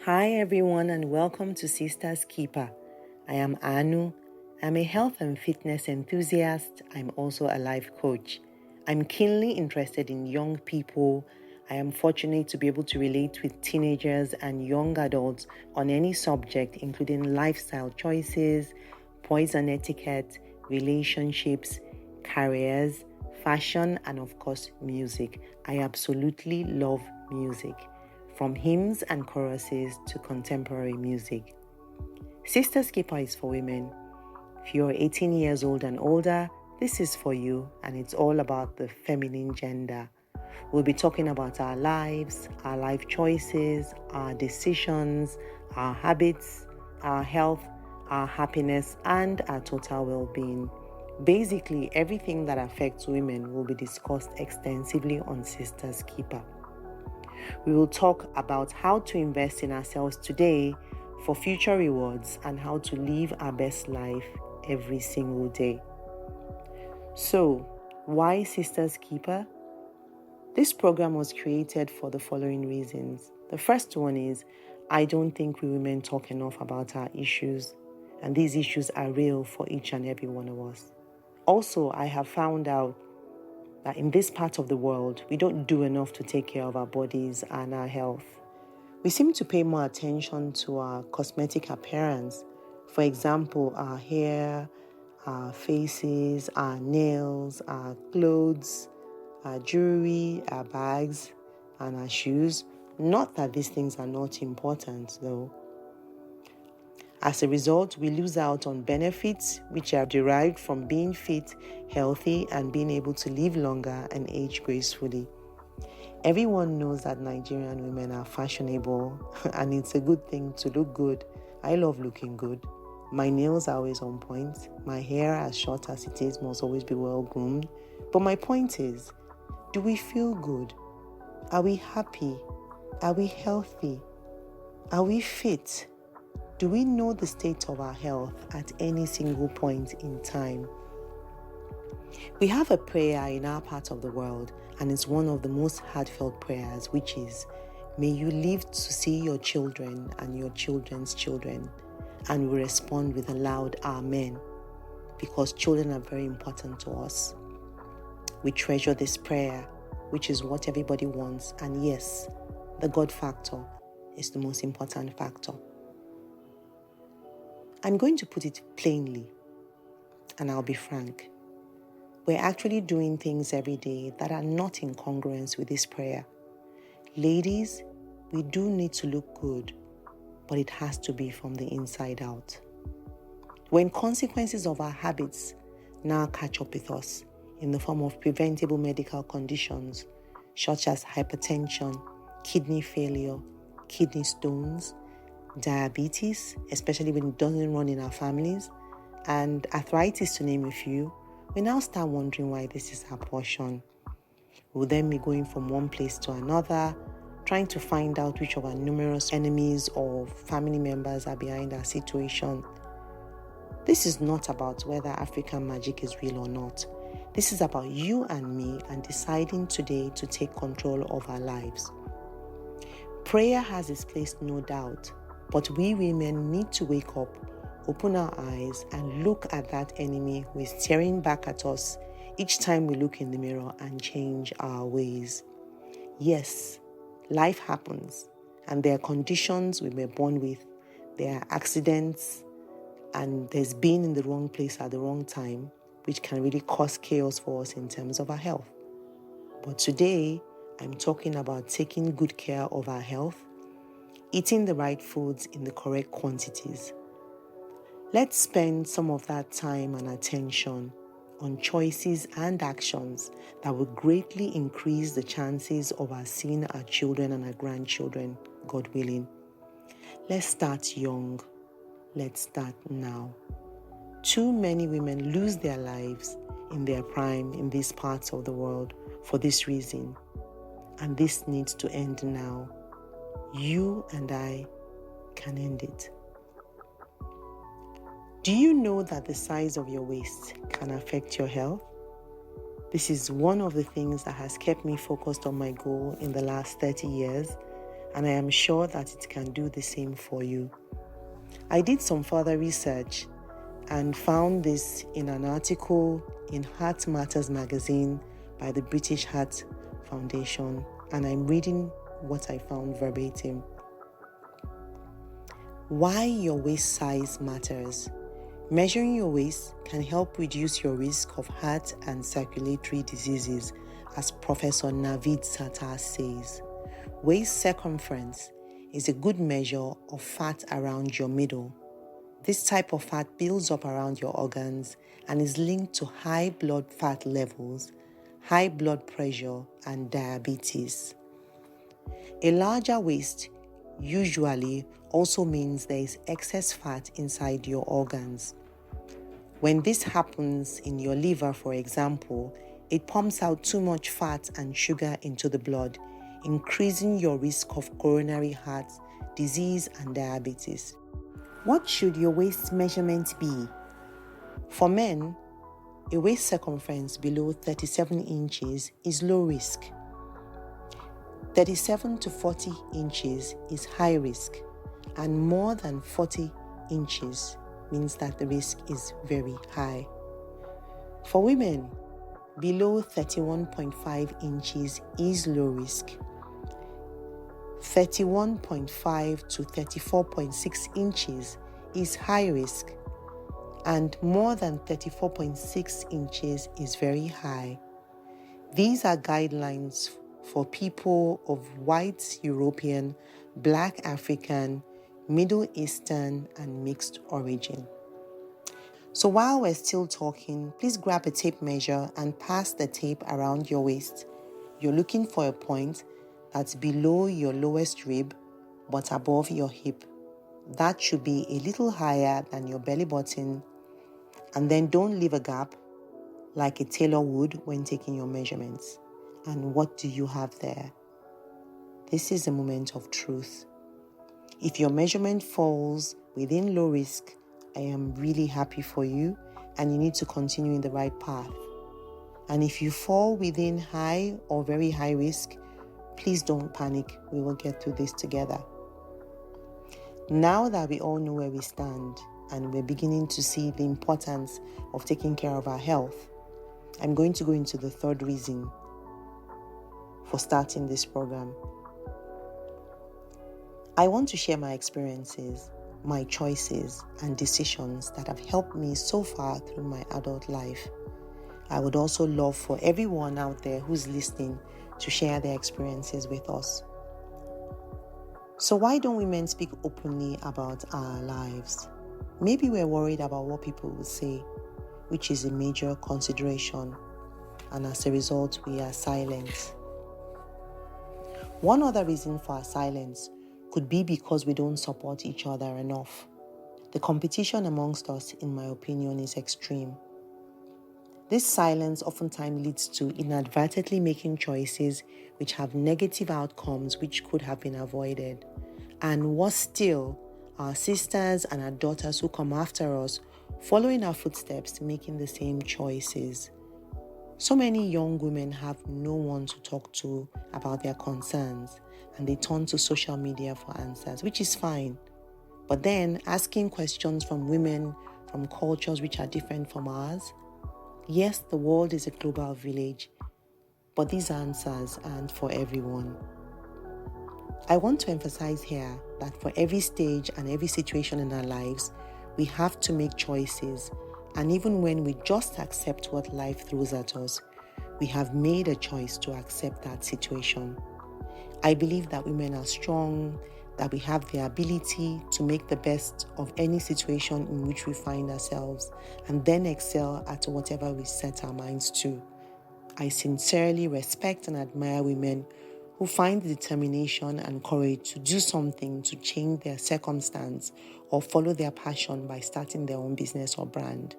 Hi everyone and welcome to Sisters Keeper. I am Aanu. I'm a health and fitness enthusiast. I'm also a life coach. I'm keenly interested in young people. I am fortunate to be able to relate with teenagers and young adults on any subject, including lifestyle choices, poise and etiquette, relationships, careers, fashion, and of course, music. I absolutely love music, from hymns and choruses to contemporary music. Sisters Keeper is for women. If you're 18 years old and older, this is for you, and it's all about the feminine gender. We'll be talking about our lives, our life choices, our decisions, our habits, our health, our happiness, and our total well-being. Basically, everything that affects women will be discussed extensively on Sisters Keeper. We will talk about how to invest in ourselves today for future rewards and how to live our best life every single day. So, why Sisters Keeper? This program was created for the following reasons. The first one is, I don't think we women talk enough about our issues, and these issues are real for each and every one of us. Also, I have found out that in this part of the world, we don't do enough to take care of our bodies and our health. We seem to pay more attention to our cosmetic appearance. For example, our hair, our faces, our nails, our clothes, our jewelry, our bags, and our shoes. Not that these things are not important, though. As a result, we lose out on benefits which are derived from being fit, healthy, and being able to live longer and age gracefully. Everyone knows that Nigerian women are fashionable, and it's a good thing to look good. I love looking good. My nails are always on point. My hair, as short as it is, must always be well groomed. But my point is, do we feel good? Are we happy? Are we healthy? Are we fit? Do we know the state of our health at any single point in time? We have a prayer in our part of the world, and it's one of the most heartfelt prayers, which is, may you live to see your children and your children's children. And we respond with a loud Amen, because children are very important to us. We treasure this prayer, which is what everybody wants. And yes, the God factor is the most important factor. I'm going to put it plainly, and I'll be frank. We're actually doing things every day that are not in congruence with this prayer. Ladies, we do need to look good, but it has to be from the inside out. When consequences of our habits now catch up with us in the form of preventable medical conditions such as hypertension, kidney failure, kidney stones, diabetes, especially when it doesn't run in our families, and arthritis, to name a few, we now start wondering why this is our portion. We'll then be going from one place to another, trying to find out which of our numerous enemies or family members are behind our situation. This is not about whether African magic is real or not. This is about you and me and deciding today to take control of our lives. Prayer has its place, no doubt, but we women need to wake up, open our eyes, and look at that enemy who is staring back at us each time we look in the mirror and change our ways. Yes, life happens, and there are conditions we were born with. There are accidents, and there's being in the wrong place at the wrong time, which can really cause chaos for us in terms of our health. But today, I'm talking about taking good care of our health, eating the right foods in the correct quantities. Let's spend some of that time and attention on choices and actions that will greatly increase the chances of us seeing our children and our grandchildren, God willing. Let's start young. Let's start now. Too many women lose their lives in their prime in these parts of the world for this reason. And this needs to end now. You and I can end it. Do you know that the size of your waist can affect your health? This is one of the things that has kept me focused on my goal in the last 30 years, and I am sure that it can do the same for you. I did some further research and found this in an article in Heart Matters magazine by the British Heart Foundation, and I'm reading what I found verbatim. Why your waist size matters. Measuring your waist can help reduce your risk of heart and circulatory diseases, as Professor Naveed Sattar says. Waist circumference is a good measure of fat around your middle. This type of fat builds up around your organs and is linked to high blood fat levels, high blood pressure, and diabetes. A larger waist usually also means there is excess fat inside your organs. When this happens in your liver, for example, it pumps out too much fat and sugar into the blood, increasing your risk of coronary heart disease and diabetes. What should your waist measurement be? For men, a waist circumference below 37 inches is low risk. 37 to 40 inches is high risk, and more than 40 inches means that the risk is very high. For women, below 31.5 inches is low risk. 31.5 to 34.6 inches is high risk, and more than 34.6 inches is very high. These are guidelines for people of white European, Black African, Middle Eastern, and mixed origin. So while we're still talking, please grab a tape measure and pass the tape around your waist. You're looking for a point that's below your lowest rib but above your hip. That should be a little higher than your belly button, and then don't leave a gap like a tailor would when taking your measurements. And what do you have there? This is a moment of truth. If your measurement falls within low risk, I am really happy for you, and you need to continue in the right path. And if you fall within high or very high risk, please don't panic. We will get through this together. Now that we all know where we stand and we're beginning to see the importance of taking care of our health, I'm going to go into the third reason for starting this program. I want to share my experiences, my choices, and decisions that have helped me so far through my adult life. I would also love for everyone out there who's listening to share their experiences with us. So why don't women speak openly about our lives? Maybe we're worried about what people will say, which is a major consideration, and as a result, we are silent. One other reason for our silence could be because we don't support each other enough. The competition amongst us, in my opinion, is extreme. This silence oftentimes leads to inadvertently making choices which have negative outcomes which could have been avoided. And worse still, our sisters and our daughters who come after us, following our footsteps, making the same choices. So many young women have no one to talk to about their concerns, and they turn to social media for answers, which is fine. But then asking questions from women from cultures which are different from ours, yes, the world is a global village, but these answers aren't for everyone. I want to emphasize here that for every stage and every situation in our lives, we have to make choices. And even when we just accept what life throws at us, we have made a choice to accept that situation. I believe that women are strong, that we have the ability to make the best of any situation in which we find ourselves, and then excel at whatever we set our minds to. I sincerely respect and admire women who find the determination and courage to do something to change their circumstance or follow their passion by starting their own business or brand.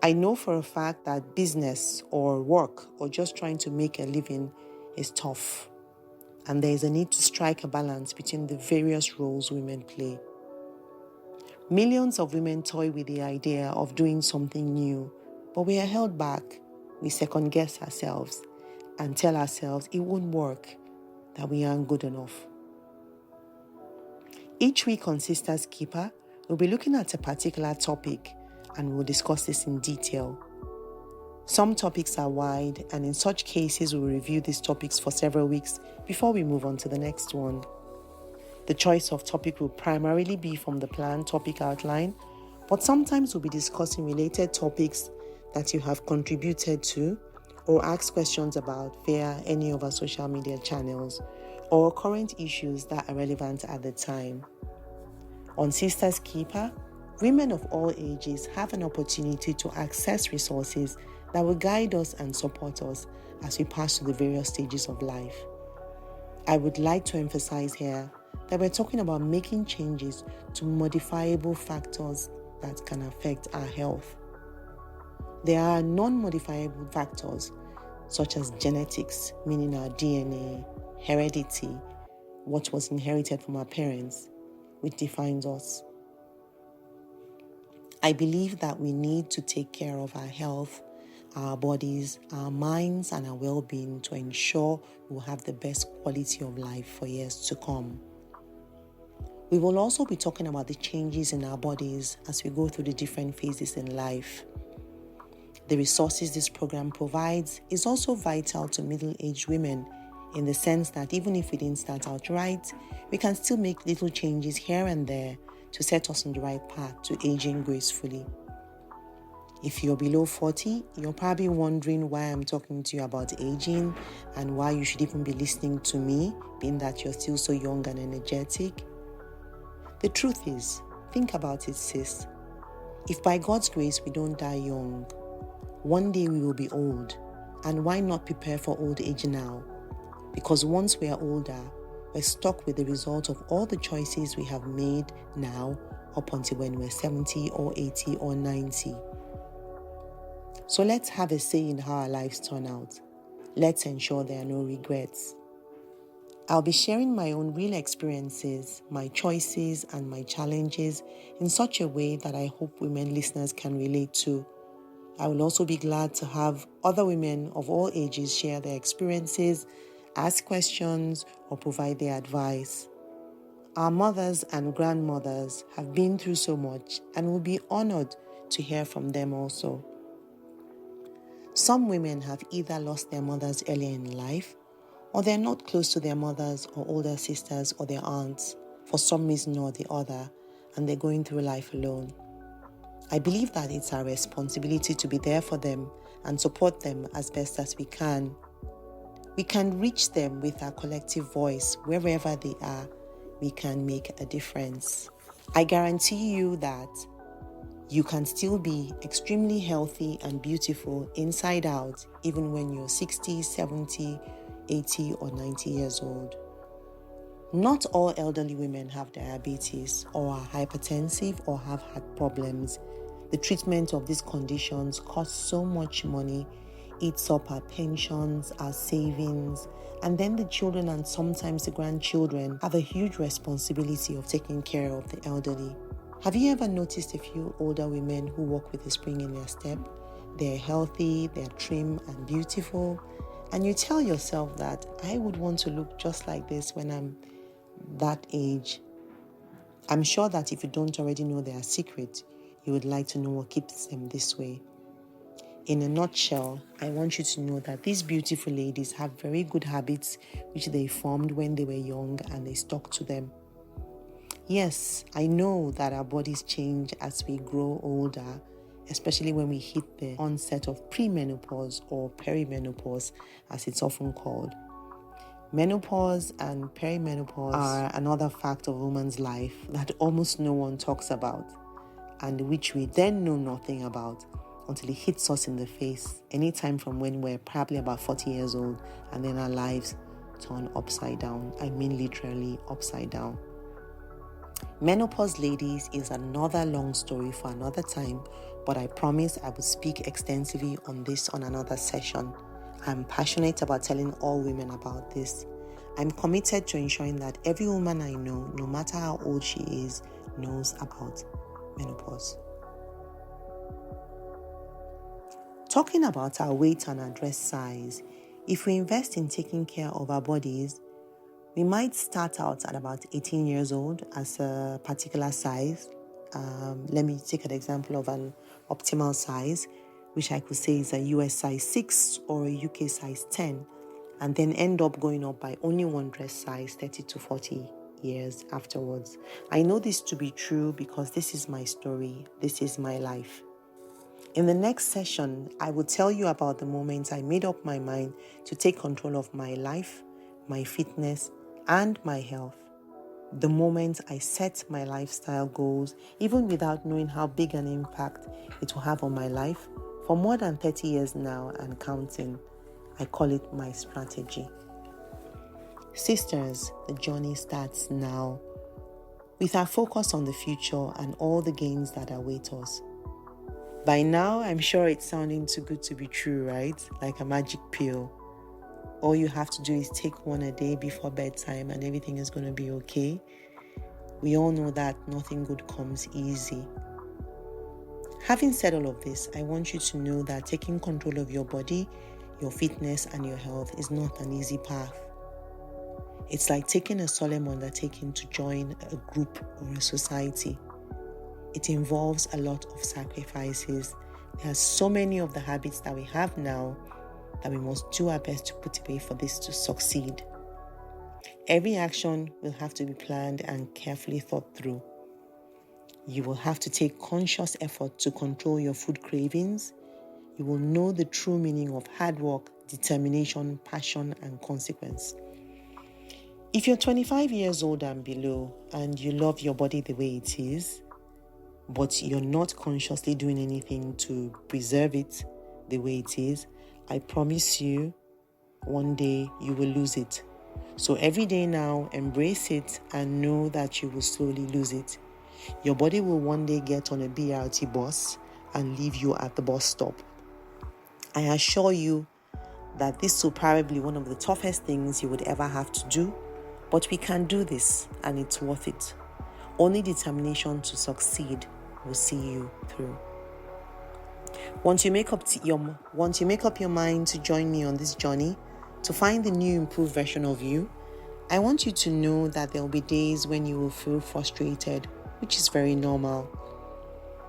I know for a fact that business or work or just trying to make a living is tough, and there is a need to strike a balance between the various roles women play. Millions of women toy with the idea of doing something new, but we are held back. We second guess ourselves and tell ourselves it won't work, that we aren't good enough. Each week on Sisters Keeper, we'll be looking at a particular topic and we'll discuss this in detail. Some topics are wide, and in such cases, we'll review these topics for several weeks before we move on to the next one. The choice of topic will primarily be from the planned topic outline, but sometimes we'll be discussing related topics that you have contributed to or asked questions about via any of our social media channels or current issues that are relevant at the time. On Sisters Keeper, women of all ages have an opportunity to access resources that will guide us and support us as we pass through the various stages of life. I would like to emphasize here that we're talking about making changes to modifiable factors that can affect our health. There are non-modifiable factors such as genetics, meaning our DNA, heredity, what was inherited from our parents, which defines us. I believe that we need to take care of our health, our bodies, our minds, and our well-being to ensure we'll have the best quality of life for years to come. We will also be talking about the changes in our bodies as we go through the different phases in life. The resources this program provides is also vital to middle-aged women in the sense that even if we didn't start out right, we can still make little changes here and there to set us on the right path to aging gracefully. If you're below 40, you're probably wondering why I'm talking to you about aging and why you should even be listening to me, being that you're still so young and energetic. The truth is, think about it, sis. If by God's grace we don't die young, one day we will be old, and why not prepare for old age now? Because once we are older, we're stuck with the result of all the choices we have made now up until when we're 70 or 80 or 90. So let's have a say in how our lives turn out. Let's ensure there are no regrets. I'll be sharing my own real experiences, my choices, and my challenges in such a way that I hope women listeners can relate to. I will also be glad to have other women of all ages share their experiences, ask questions, or provide their advice. Our mothers and grandmothers have been through so much and will be honored to hear from them also. Some women have either lost their mothers earlier in life, or they're not close to their mothers or older sisters or their aunts for some reason or the other, and they're going through life alone. I believe that it's our responsibility to be there for them and support them as best as we can. We can reach them with our collective voice wherever they are. We can make a difference. I guarantee you that you can still be extremely healthy and beautiful inside out even when you're 60, 70, 80 or 90 years old. Not all elderly women have diabetes or are hypertensive or have heart problems. The treatment of these conditions costs so much money, eats up our pensions, our savings, and then the children and sometimes the grandchildren have a huge responsibility of taking care of the elderly. Have you ever noticed a few older women who walk with a spring in their step? They're healthy, they're trim and beautiful, and you tell yourself that I would want to look just like this when I'm that age. I'm sure that if you don't already know their secret, you would like to know what keeps them this way. In a nutshell, I want you to know that these beautiful ladies have very good habits which they formed when they were young and they stuck to them. Yes, I know that our bodies change as we grow older, especially when we hit the onset of premenopause or perimenopause, as it's often called. Menopause and perimenopause are another fact of a woman's life that almost no one talks about, and which we then know nothing about until it hits us in the face anytime from when we're probably about 40 years old, and then our lives turn upside down. I mean literally upside down. Menopause, ladies, is another long story for another time, but I promise I will speak extensively on this on another session. I'm passionate about telling all women about this. I'm committed to ensuring that every woman I know, no matter how old she is, knows about menopause. Talking about our weight and our dress size, if we invest in taking care of our bodies, We might start out at about 18 years old as a particular size. Let me take an example of an optimal size, which I could say is a US size 6 or a UK size 10, and then end up going up by only one dress size 30 to 40 years afterwards. I know this to be true because this is my story, this is my life. In the next session, I will tell you about the moments I made up my mind to take control of my life, my fitness, and my health. The moments I set my lifestyle goals, even without knowing how big an impact it will have on my life, for more than 30 years now and counting. I call it my strategy. Sisters, the journey starts now, with our focus on the future and all the gains that await us. By now, I'm sure it's sounding too good to be true, right? Like a magic pill. All you have to do is take one a day before bedtime and everything is going to be okay. We all know that nothing good comes easy. Having said all of this, I want you to know that taking control of your body, your fitness, and your health is not an easy path. It's like taking a solemn undertaking to join a group or a society. It involves a lot of sacrifices. There are so many of the habits that we have now that we must do our best to put away for this to succeed. Every action will have to be planned and carefully thought through. You will have to take conscious effort to control your food cravings. You will know the true meaning of hard work, determination, passion, and consequence. If you're 25 years old and below and you love your body the way it is, but you're not consciously doing anything to preserve it the way it is, I promise you, one day you will lose it. So every day now, embrace it and know that you will slowly lose it. Your body will one day get on a BRT bus and leave you at the bus stop. I assure you that this will probably be one of the toughest things you would ever have to do, but we can do this and it's worth it. Only determination to succeed will see you through. Once you make up your mind to join me on this journey, to find the new improved version of you, I want you to know that there will be days when you will feel frustrated, which is very normal.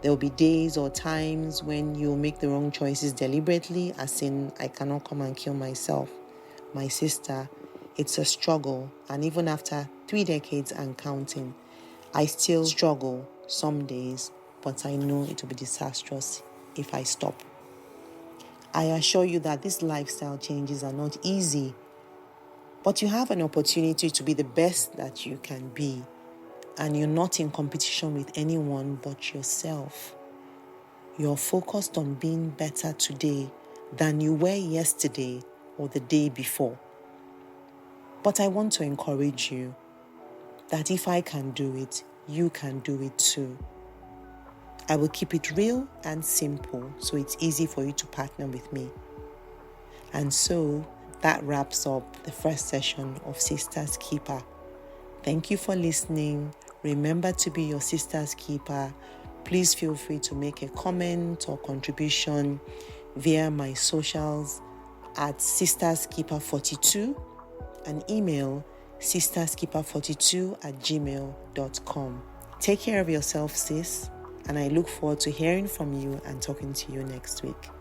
There will be days or times when you'll make the wrong choices deliberately, as in, I cannot come and kill myself. My sister, it's a struggle, and even after 3 decades and counting, I still struggle some days, but I know it will be disastrous if I stop. I assure you that these lifestyle changes are not easy, but you have an opportunity to be the best that you can be, and you're not in competition with anyone but yourself. You're focused on being better today than you were yesterday or the day before. But I want to encourage you that if I can do it, you can do it too. I will keep it real and simple so it's easy for you to partner with me. And so that wraps up the first session of Sister's Keeper. Thank you for listening. Remember to be your sister's keeper. Please feel free to make a comment or contribution via my socials at sisterskeeper42 and email sisterskeeper42@gmail.com. Take care of yourself, sis, and I look forward to hearing from you and talking to you next week.